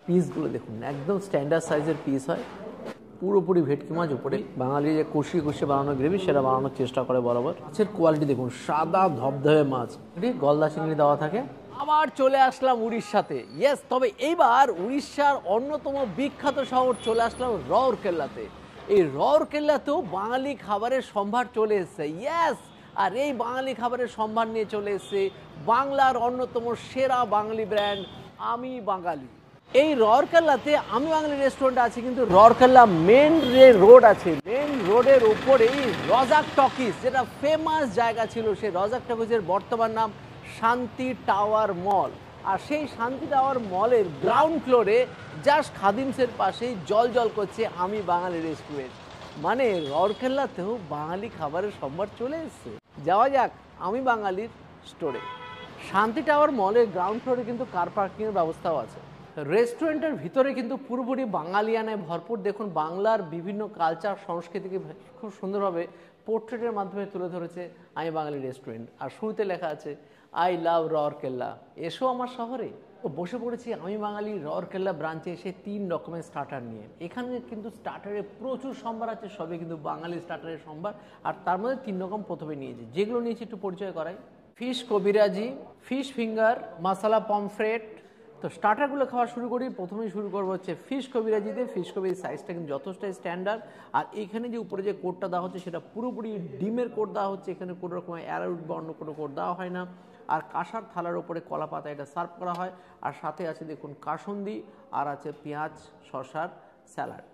পিসগুলো দেখুন, একদম স্ট্যান্ডার্ড সাইজের পিস হয়, পুরোপুরি ভেটকি মাছ উপরে। বাঙালি যে কষিয়ে কষিয়ে বানানো গ্রেভি সেটা বানানোর চেষ্টা করে বরাবর। মাছের কোয়ালিটি দেখুন, সাদা ধবধবে মাছ, গলদা চিংড়ি দেওয়া থাকে। আবার চলে আসলাম উড়িষ্যাতে, ইয়েস। তবে এইবার উড়িষ্যার অন্যতম বিখ্যাত শহর চলে আসলাম রাউরকেল্লাতে। এই রাউরকেল্লাতেও বাঙালি খাবারের সম্ভার চলে এসেছে, ইয়েস। আর এই বাঙালি খাবারের সম্ভার নিয়ে চলে এসেছে বাংলার অন্যতম সেরা বাঙালি ব্র্যান্ড আমি বাঙালি। এই রাউরকেল্লাতে আমি বাঙালি রেস্টুরেন্ট আছে, কিন্তু রাউরকেল্লা মেন যে রোড আছে, মেন রোডের উপরেই রজাক টকিজ, যেটা ফেমাস জায়গা ছিল, সেই রজাক টকিজের বর্তমান নাম শান্তি টাওয়ার মল। আর সেই শান্তি টাওয়ার মলের গ্রাউন্ড ফ্লোরে জাস্ট খাদিমসের পাশেই জল জল করছে আমি বাঙালি রেস্টুরেন্ট। মানে রাউরকেল্লাতেও বাঙালি খাবারের সম্ভার চলে এসছে। যাওয়া যাক আমি বাঙালির স্টোরে। শান্তি টাওয়ার মলের গ্রাউন্ড ফ্লোরে কিন্তু কার পার্কিংয়ের ব্যবস্থাও আছে। রেস্টুরেন্টের ভিতরে কিন্তু পুরোপুরি বাঙালিয়ানায় ভরপুর। দেখুন, বাংলার বিভিন্ন কালচার সংস্কৃতিকে খুব সুন্দরভাবে পোর্ট্রেটের মাধ্যমে তুলে ধরেছে আমি বাঙালি রেস্টুরেন্ট। আর শুরুতে লেখা আছে আই লাভ রাউরকেল্লা, এসো আমার শহরে। তো বসে পড়েছি আমি বাঙালি রাউরকেল্লা ব্রাঞ্চে এসে 3 রকমের স্টার্টার নিয়ে। এখানে কিন্তু স্টার্টারে প্রচুর সম্ভার আছে, সবই কিন্তু বাঙালি স্টার্টারের সম্ভার। আর তার মধ্যে 3 রকম প্রথমে নিয়েছি, যেগুলো নিয়েছি একটু পরিচয় করাই। ফিশ কবিরাজি, ফিশ ফিঙ্গার, মশলা পমফ্রেট। তো স্টার্টারগুলো খাওয়া শুরু করি। প্রথমেই শুরু করবো হচ্ছে ফিশ কবিরাজিতে। ফিশ কবির সাইজটা কিন্তু যথেষ্টই স্ট্যান্ডার্ড। আর এখানে যে উপরে যে কোটটা দেওয়া হচ্ছে সেটা পুরোপুরি ডিমের কোট দেওয়া হচ্ছে। এখানে কোনো রকমের অ্যারারুট বা অন্য কোনো কোট দেওয়া হয় না। আর কাঁসার থালার উপরে কলা পাতা এটা সার্ভ করা হয়। আর সাথে আছে দেখুন কাসুন্দি, আর আছে পেঁয়াজ শসার স্যালাড।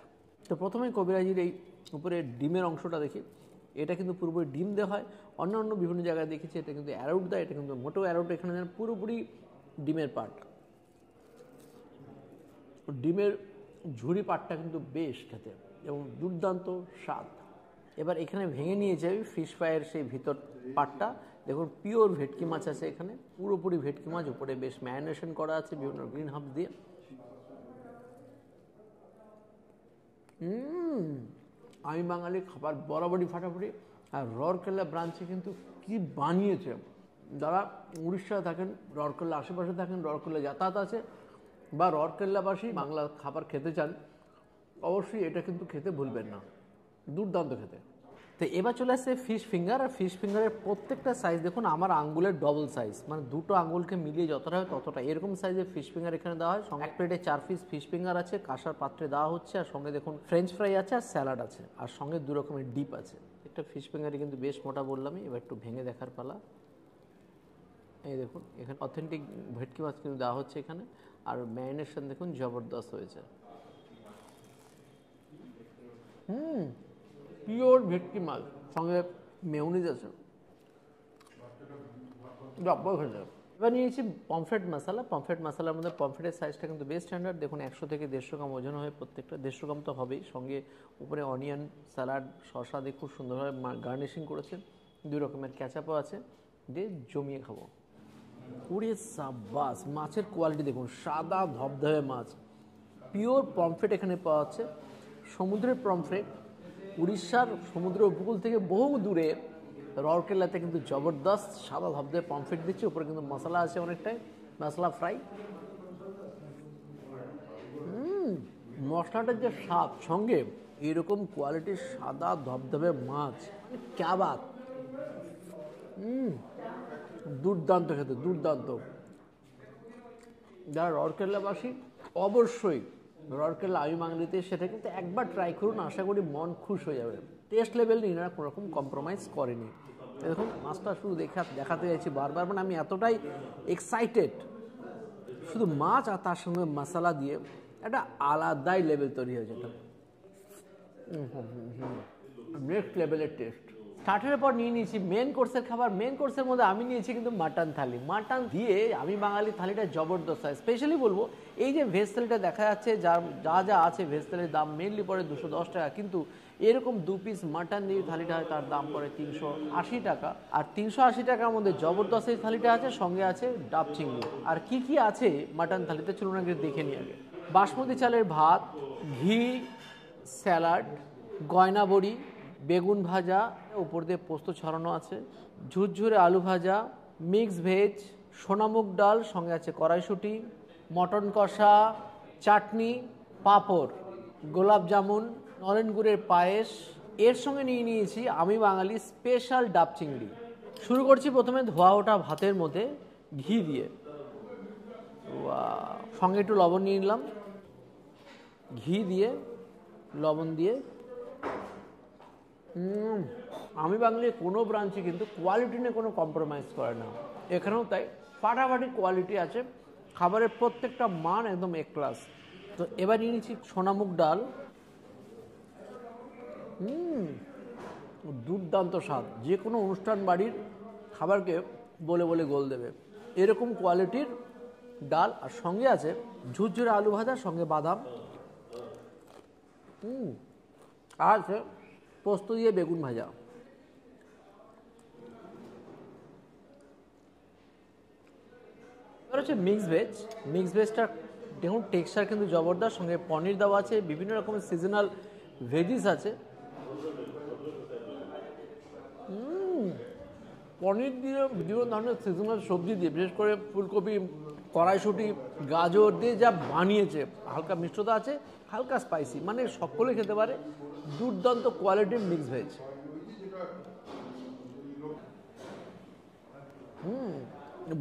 তো প্রথমেই কবিরাজির এই উপরে ডিমের অংশটা দেখি, এটা কিন্তু পুরোপুরি ডিম দেওয়া হয়। অন্য বিভিন্ন জায়গায় দেখেছি এটা কিন্তু অ্যারারুট দেয়, এটা কিন্তু মোটেও অ্যারারুট এখানে পুরোপুরি ডিমের পার্ট। ডিমের ঝুরি পাটটা কিন্তু বেশ খেতে এবং দুর্দান্ত স্বাদ। এবার এখানে ভেঙে নিয়ে যাই ফিশ ফ্রাইয়ের সেই ভিতর পাটটা। দেখুন পিওর ভেটকি মাছ আছে এখানে, পুরোপুরি ভেটকি মাছ, উপরে বেশ ম্যারিনেশন করা আছে বিভিন্ন গ্রিন হার্বস দিয়ে। আমি বাঙালি খাবার বরাবরই ফাটাফাটি। আর রাউরকেল্লা ব্রাঞ্চে কিন্তু কি বানিয়েছে, যারা উড়িষ্যায় থাকেন, রাউরকেল্লা আশেপাশে থাকেন, রাউরকেল্লা যাতায়াত আছে, বা রাউরকেল্লাবাসী বাংলা খাবার খেতে চান, অবশ্যই এটা কিন্তু খেতে ভুলবেন না, দুর্দান্ত খেতে। তো এবার চলে আসছে ফিশ ফিঙ্গার। আর ফিশ ফিঙ্গারের প্রত্যেকটা সাইজ দেখুন আমার আঙ্গুলের ডবল সাইজ, মানে দুটো আঙ্গুলকে মিলিয়ে যতটা হয় ততটা এরকম সাইজের ফিশ ফিঙ্গার এখানে দেওয়া হয়। এক প্লেটে 4 পিস ফিশ ফিঙ্গার আছে, কাঁসার পাত্রে দেওয়া হচ্ছে। আর সঙ্গে দেখুন ফ্রেঞ্চ ফ্রাই আছে, আর স্যালাড আছে, আর সঙ্গে 2 রকমের ডিপ আছে। একটা ফিশ ফিঙ্গারই কিন্তু বেশ মোটা বললামই। এবার একটু ভেঙে দেখার পালা। এই দেখুন এখানে অথেন্টিক ভেটকি মাছ কিন্তু দেওয়া হচ্ছে এখানে। আর ম্যারিনেশন দেখুন জবরদস্ত হয়েছে। পিওর ভেটকি মাছ, সঙ্গে মেয়োনিজ আছে, জব্বর খেতে। এবার নিয়েছি পমফ্রেট মশলা। পমফ্রেট মশলার মধ্যে পমফ্রেটের সাইজটা কিন্তু বেশ স্ট্যান্ডার্ড। দেখুন 100 থেকে 150 গ্রাম ওজন হয় প্রত্যেকটা, 150 গ্রাম তো হবেই। সঙ্গে উপরে অনিয়ন, স্যালাড, শসা দিয়ে খুব সুন্দরভাবে গার্নিশিং করেছে। 2 রকমের ক্যাচাপও আছে, দিয়ে জমিয়ে খাবো। পুরে সাব্বাস, মাছের কোয়ালিটি দেখুন, সাদা ধবধবে মাছ, পিওর পমফ্রেট এখানে পাওয়া যাচ্ছে। সমুদ্রের পমফ্রেট, উড়িষ্যার সমুদ্র উপকূল থেকে বহু দূরে রাউরকেল্লাতে কিন্তু জবরদস্ত সাদা ধবধবে পমফ্রেট দিচ্ছে। উপরে কিন্তু মশলা আছে অনেকটাই, মশলা ফ্রাই। মশলাটার যে স্বাদ, সঙ্গে এরকম কোয়ালিটির সাদা ধবধবে মাছ, ক্যা বাত। দুর্দান্ত খেতে, দুর্দান্ত। যারা রাউরকেল্লাবাসী অবশ্যই রাউরকেল্লা আমি বাঙালিতে সেটা কিন্তু একবার ট্রাই করুন, আশা করি মন খুশ হয়ে যাবে। টেস্ট লেভেল নিয়ে এনারা কোনো রকম কম্প্রোমাইজ করেনি। দেখুন মাছটা শুধু দেখাতে চাইছি বারবার, মানে আমি এতটাই এক্সাইটেড। শুধু মাছ আর তার সঙ্গে মশলা দিয়ে একটা আলাদাই লেভেল তৈরি হয়েছে। এটা নেক্সট লেভেলের টেস্ট। স্টার্টারের পর নিয়ে নিয়েছি মেন কোর্সের খাবার। মেন কোর্সের মধ্যে আমি নিয়েছি কিন্তু মাটন থালি। মাটন দিয়ে আমি বাঙালি থালিটা জবরদস্ত হয়। স্পেশালি বলবো এই যে ভেজ থালিটা দেখা যাচ্ছে, যা আছে ভেজ থালির দাম মেনলি পড়ে 210 টাকা, কিন্তু এরকম 2 পিস মাটন দিয়ে থালিটা হয় তার দাম পড়ে 380 টাকা। আর 380 টাকার মধ্যে জবরদস্ত এই থালিটা আছে, সঙ্গে আছে ডাব চিংড়ি। আর কি আছে মাটন থালিতে চলুন আগে দেখে নিই। আগে বাসমতি চালের ভাত, ঘি, স্যালাড, গয়না বড়ি, বেগুন ভাজা, উপর দিয়ে পোস্ত ছড়ানো আছে, ঝুরঝুরে আলু ভাজা, মিক্স ভেজ, সোনামুগ ডাল, সঙ্গে আছে কড়াইশুঁটি, মটন কষা, চাটনি, পাঁপড়, গোলাপ জামুন, নলেন গুড়ের পায়েস, এর সঙ্গে নিয়ে নিয়েছি আমি বাঙালি স্পেশাল ডাব চিংড়ি। শুরু করছি প্রথমে ধোয়া ওঠা ভাতের মধ্যে ঘি দিয়ে, সঙ্গে একটু লবণ নিয়ে নিলাম, ঘি দিয়ে লবণ দিয়ে। আমি বাঙালির কোনো ব্রাঞ্চে কিন্তু কোয়ালিটি নিয়ে কোনো কম্প্রোমাইজ করে না, এখানেও তাই ফাটাফাটি কোয়ালিটি আছে, খাবারের প্রত্যেকটা মান একদম এ ক্লাস। তো এবার নিয়ে নিচ্ছি সোনামুগ ডাল। দুর্দান্ত স্বাদ, যে কোনো অনুষ্ঠান বাড়ির খাবারকে বলে বলে গোল দেবে এরকম কোয়ালিটির ডাল। আর সঙ্গে আছে ঝুরঝুরে আলু ভাজা, সঙ্গে বাদাম, আর আছে পোস্ত দিয়ে বেগুন ভাজা। এবার হচ্ছে মিক্স ভেজ। মিক্স ভেজটা দেখুন টেক্সচার কিন্তু জবরদস্ত, সঙ্গে পনির দেওয়া আছে, বিভিন্ন রকমের সিজনাল ভেজিস আছে। পনির দিয়ে বিভিন্ন ধরনের সিজনাল সবজি দিয়ে, বিশেষ করে ফুলকপি, কড়াইশুঁটি, গাজর দিয়ে যা বানিয়েছে, হালকা মিষ্টতা আছে, হালকা স্পাইসি, মানে সকলে খেতে পারে। দুর্দান্ত কোয়ালিটির মিক্স ভেজ।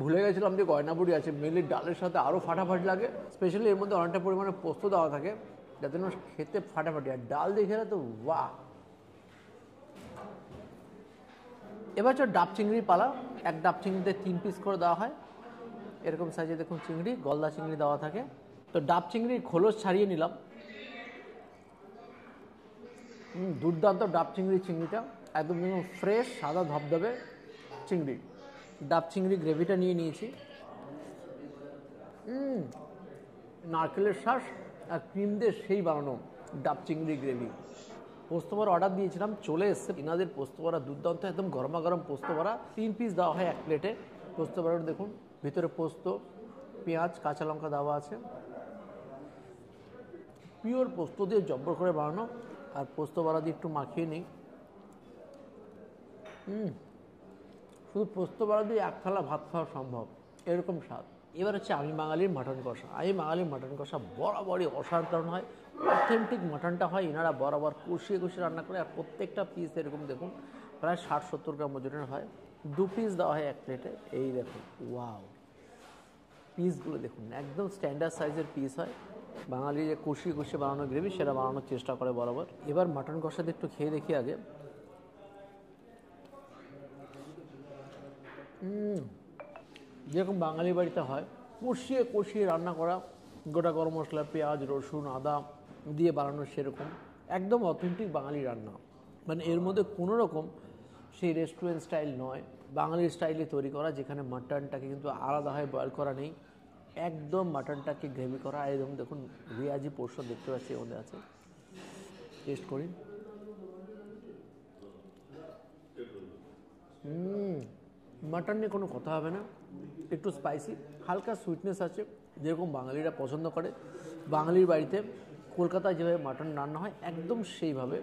ভুলে গেছিলাম যে গয়নাবুড়ি আছে, মেলির ডালের সাথে আরও ফাটাফাটি লাগে। স্পেশালি এর মধ্যে অনেকটা পরিমাণে পোস্ত দেওয়া থাকে, যাতে না খেতে ফাটাফাটি। আর ডাল দিয়ে খেলে তো বাহ। এবার হচ্ছে ডাব চিংড়ির পালা। এক ডাব চিংড়িতে 3 পিস করে দেওয়া হয়, এরকম সাইজে দেখুন চিংড়ি, গলদা চিংড়ি দেওয়া থাকে। তো ডাব চিংড়ির খোলস ছাড়িয়ে নিলাম। দুর্দান্ত ডাব চিংড়িটা একদম ফ্রেশ, সাদা ধবধবে চিংড়ি। ডাব চিংড়ি গ্রেভিটা নিয়ে নিয়েছি। নারকেলের শ্বাস আর ক্রিম দিয়ে সেই বানানো ডাব চিংড়ি গ্রেভি। পোস্তবড়া অর্ডার দিয়েছিলাম, চলে এসছে। ইনাদের পোস্তবড়া দুর্দান্ত, একদম গরমা গরম পোস্তবড়া। 3 পিস দেওয়া হয় এক প্লেটে। পোস্তবড়াটা দেখুন, ভিতরে পোস্ত, পেঁয়াজ, কাঁচা লঙ্কা দেওয়া আছে। পিওর পোস্ত দিয়ে জব্বর করে বানানো। আর পোস্তবড়া দিয়ে একটু মাখিয়ে নিই। শুধু পোস্তবড়া দিয়ে এক থালা ভাত খাওয়া সম্ভব, এরকম স্বাদ। এবার হচ্ছে আমি বাঙালির মাটন কষা। আমি বাঙালির মাটন কষা বরাবরই অসাধারণ হয়। অথেন্টিক মাটনটা হয়, এনারা বরাবর কষিয়ে রান্না করে। আর প্রত্যেকটা পিস এরকম দেখুন প্রায় 60-70 গ্রাম ওজনের হয়। 2 পিস দেওয়া হয় এক প্লেটে। এই দেখুন, ওয়াও, পিসগুলো দেখুন, একদম স্ট্যান্ডার্ড সাইজের পিস হয়। বাঙালি যে কষিয়ে বানানো গ্রেভি, সেটা বানানোর চেষ্টা করে বরাবর। এবার মাটন কষাতে একটু খেয়ে দেখি আগে। যেরকম বাঙালি বাড়িতে হয়, কষিয়ে রান্না করা, গোটা গরম মশলা, পেঁয়াজ, রসুন, আদা দিয়ে বানানো, সেরকম একদম অথেন্টিক বাঙালি রান্না। মানে এর মধ্যে কোনো রকম সেই রেস্টুরেন্ট স্টাইল নয়, বাঙালির স্টাইলে তৈরি করা, যেখানে মাটনটাকে কিন্তু আলাদা হয় বয়েল করা নেই, একদম মাটনটাকে গ্রেভি করা। একদম দেখুন রিয়াজি পোর্শন দেখতে পাচ্ছি এর মধ্যে আছে। টেস্ট করি। মাটন নিয়ে কোনো কথা হবে না, একটু স্পাইসি, হালকা সুইটনেস আছে, যেরকম বাঙালিরা পছন্দ করে। বাঙালির বাড়িতে কলকাতায় যেভাবে মাটন রান্না হয় একদম সেইভাবে,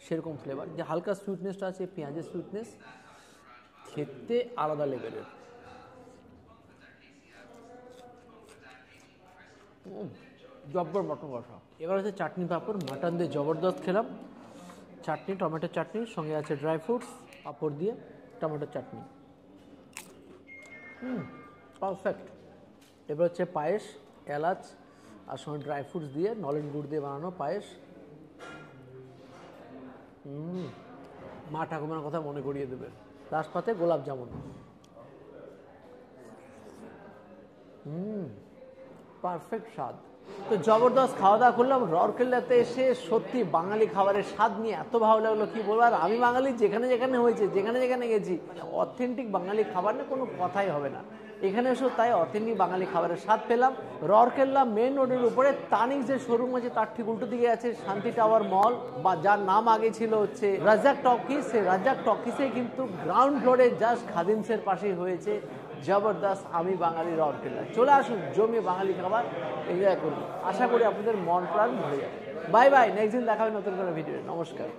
সেরকম ফ্লেভার। যে হালকা সুইটনেসটা আছে, পেঁয়াজের সুইটনেস, খেতে আলাদা লেভেলের। জব্বর মটন কষা। এবার হচ্ছে চাটনি পাঁপড়। মাটন দিয়ে জবরদস্ত খেলাম। চাটনি, টমেটোর চাটনি, সঙ্গে আছে ড্রাই ফ্রুটস, পাঁপড় দিয়ে টমেটোর চাটনি। পারফেক্ট। এবার হচ্ছে পায়েস, এলাচ আর সঙ্গে ড্রাই ফ্রুটস দিয়ে, নলেন গুড় দিয়ে বানানো পায়েস। মা ঠাকুমার কথা মনে করিয়ে দেবে। লাস্ট পাতে গোলাপ জামুন। পারফেক্ট স্বাদ। তো জবরদস্ত খাওয়া দাওয়া করলাম রাউরকেল্লাতে এসে। সত্যি বাঙালি খাবারের স্বাদ নিয়ে এত ভালো লাগলো, কি বলবো। আর আমি বাঙালি যেখানে হয়েছে, যেখানে গেছি, অথেন্টিক বাঙালি খাবার না কোনো কথাই হবে না। এখানে এসেও তাই অথেন্টিক বাঙালি খাবারের স্বাদ পেলাম। রাউরকেল্লা মেন রোডের উপরে তানিক যে শোরুম আছে, তার ঠিক উল্টো দিকে আছে শান্তি টাওয়ার মল, বা যার নাম আগে ছিল হচ্ছে রাজ্জাক টকিজ। সেই রাজ্জাক টকিজে কিন্তু গ্রাউন্ড ফ্লোরে জাস্ট খাদিমসের পাশেই হয়েছে জবরদস্ত আমি বাঙালি রাউরকেল্লা। চলে আসুন, জমিয়ে বাঙালি খাবার এনজয় করুন। আশা করি আপনাদের মন প্রাণ ভরে যাবে। বাই বাই, নেক্সট দিন দেখা হবে নতুন কোনো ভিডিও। নমস্কার।